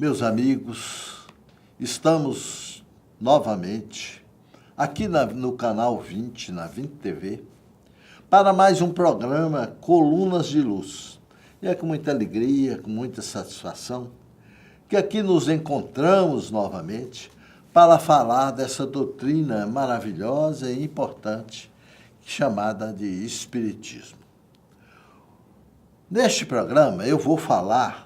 Meus amigos, estamos novamente aqui no canal 20, na 20 TV, para mais um programa Colunas de Luz. E é com muita alegria, com muita satisfação, que aqui nos encontramos novamente para falar dessa doutrina maravilhosa e importante chamada de Espiritismo. Neste programa eu vou falar,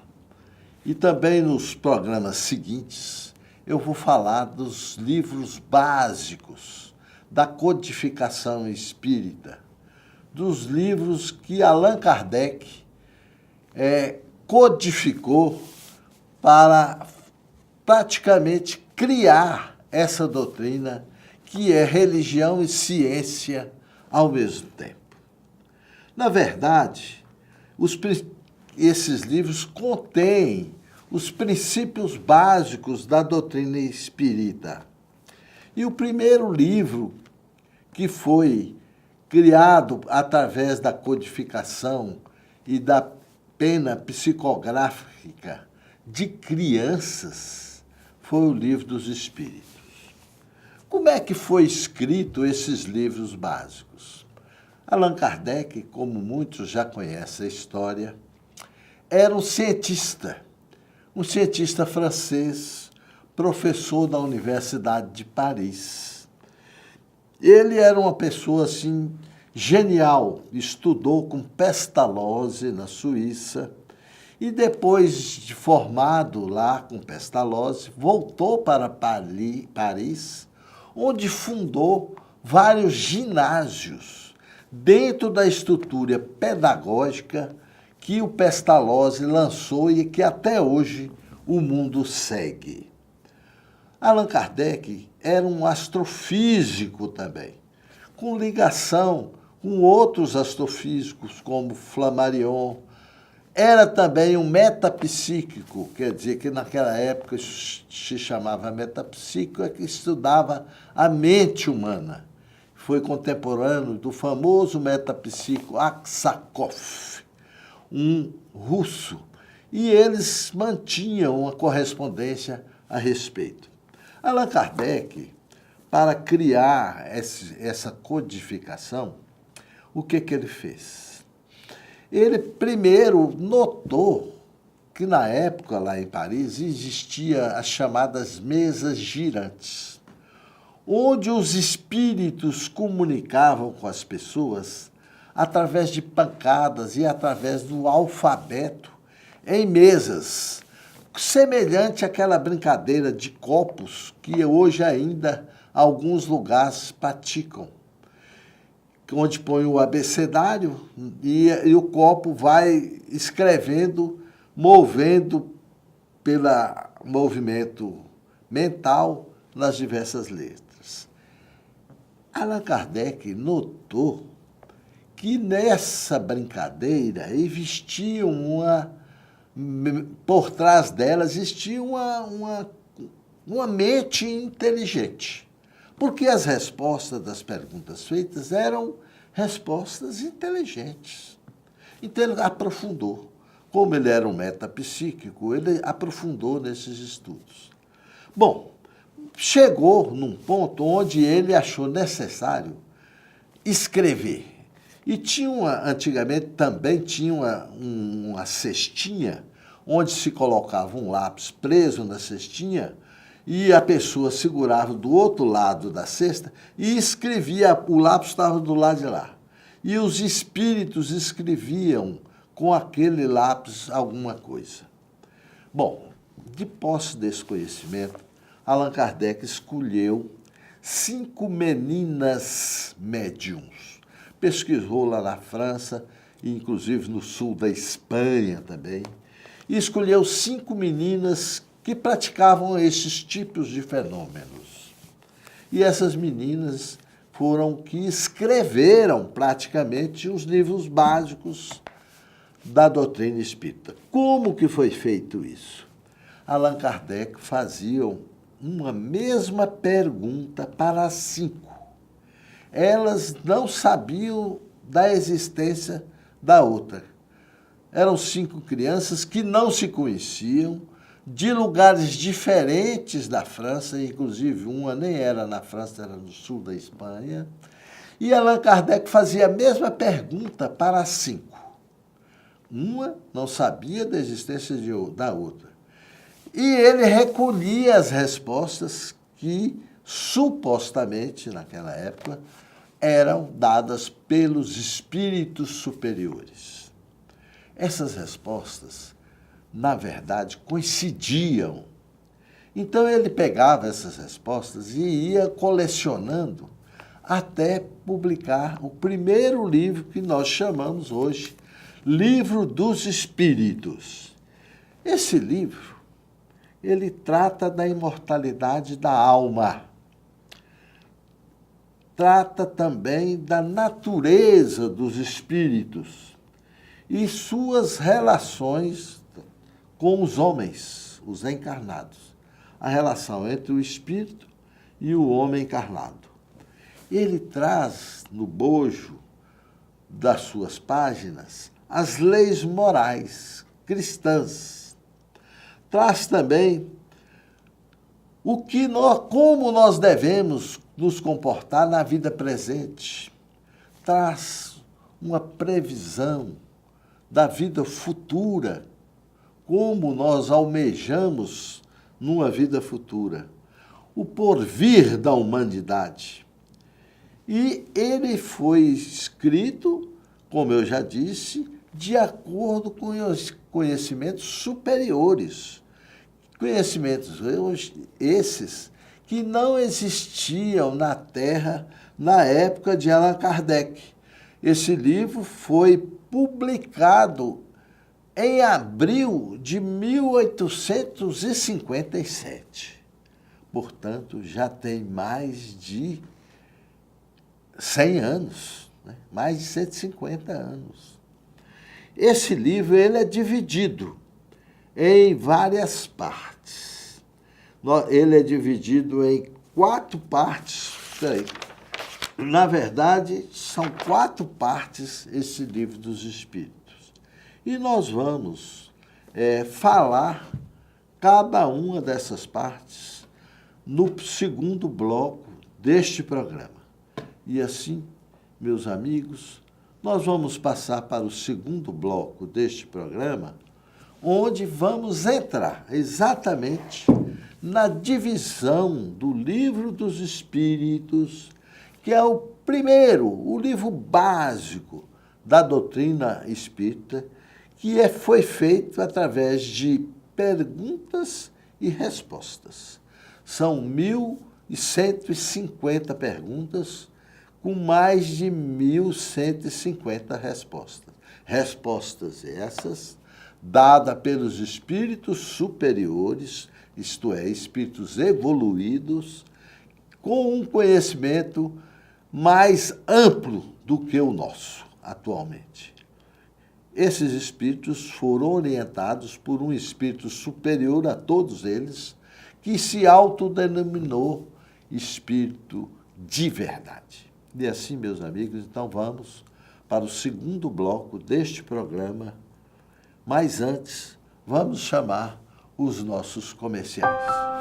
e também nos programas seguintes, eu vou falar dos livros básicos da codificação espírita, dos livros que Allan Kardec codificou para praticamente criar essa doutrina que é religião e ciência ao mesmo tempo. Na verdade, esses livros contêm os princípios básicos da doutrina espírita. E o primeiro livro que foi criado através da codificação e da pena psicográfica de crianças foi o Livro dos Espíritos. Como é que foi escrito esses livros básicos? Allan Kardec, como muitos já conhecem a história, era um cientista francês, professor da Universidade de Paris. Ele era uma pessoa assim genial, estudou com Pestalozzi na Suíça e depois de formado lá com Pestalozzi, voltou para Paris, onde fundou vários ginásios dentro da estrutura pedagógica que o Pestalozzi lançou e que até hoje o mundo segue. Allan Kardec era um astrofísico também, com ligação com outros astrofísicos como Flammarion. Era também um metapsíquico, quer dizer que naquela época se chamava metapsíquico, que estudava a mente humana. Foi contemporâneo do famoso metapsíquico Aksakov, um russo, e eles mantinham uma correspondência a respeito. Allan Kardec, para criar essa codificação, o que ele fez? Ele primeiro notou que na época, lá em Paris, existia as chamadas mesas girantes, onde os espíritos comunicavam com as pessoas através de pancadas e através do alfabeto em mesas, semelhante àquela brincadeira de copos que hoje ainda alguns lugares praticam, onde põe o abecedário e o copo vai escrevendo, movendo pelo movimento mental nas diversas letras. Allan Kardec notou que nessa brincadeira existia por trás dela existia uma mente inteligente. Porque as respostas das perguntas feitas eram respostas inteligentes. Então ele aprofundou. Como ele era um metapsíquico, ele aprofundou nesses estudos. Bom, chegou num ponto onde ele achou necessário escrever. E antigamente também tinha uma cestinha, onde se colocava um lápis preso na cestinha, e a pessoa segurava do outro lado da cesta e escrevia, o lápis estava do lado de lá. E os espíritos escreviam com aquele lápis alguma coisa. Bom, de posse desse conhecimento, Allan Kardec escolheu 5 meninas médiums. Pesquisou lá na França, inclusive no sul da Espanha também, e escolheu 5 meninas que praticavam esses tipos de fenômenos. E essas meninas foram que escreveram praticamente os livros básicos da doutrina espírita. Como que foi feito isso? Allan Kardec fazia uma mesma pergunta para as 5. Elas não sabiam da existência da outra. Eram 5 crianças que não se conheciam, de lugares diferentes da França, inclusive uma nem era na França, era no sul da Espanha. E Allan Kardec fazia a mesma pergunta para 5. Uma não sabia da existência da outra. E ele recolhia as respostas que, supostamente, naquela época, eram dadas pelos espíritos superiores. Essas respostas, na verdade, coincidiam. Então ele pegava essas respostas e ia colecionando até publicar o primeiro livro que nós chamamos hoje Livro dos Espíritos. Esse livro, ele trata da imortalidade da alma. Trata também da natureza dos espíritos e suas relações com os homens, os encarnados. A relação entre o espírito e o homem encarnado. Ele traz no bojo das suas páginas as leis morais cristãs. Traz também como nós devemos nos comportar na vida presente. Traz uma previsão da vida futura, como nós almejamos numa vida futura, o porvir da humanidade. E ele foi escrito, como eu já disse, de acordo com os conhecimentos superiores. Conhecimentos esses que não existiam na Terra na época de Allan Kardec. Esse livro foi publicado em abril de 1857. Portanto, já tem mais de 100 anos, né? Mais de 150 anos. Esse livro ele é dividido em várias partes. Ele é dividido em 4 partes. Na verdade, são 4 partes esse Livro dos Espíritos. E nós vamos falar cada uma dessas partes no segundo bloco deste programa. E assim, meus amigos, nós vamos passar para o segundo bloco deste programa, onde vamos entrar exatamente na divisão do Livro dos Espíritos, que é o primeiro, o livro básico da doutrina espírita, que foi feito através de perguntas e respostas. São 1.150 perguntas, com mais de 1.150 respostas. Respostas essas dadas pelos espíritos superiores, isto é, espíritos evoluídos, com um conhecimento mais amplo do que o nosso atualmente. Esses espíritos foram orientados por um espírito superior a todos eles, que se autodenominou espírito de verdade. E assim, meus amigos, então vamos para o segundo bloco deste programa. Mas antes, vamos chamar os nossos comerciais.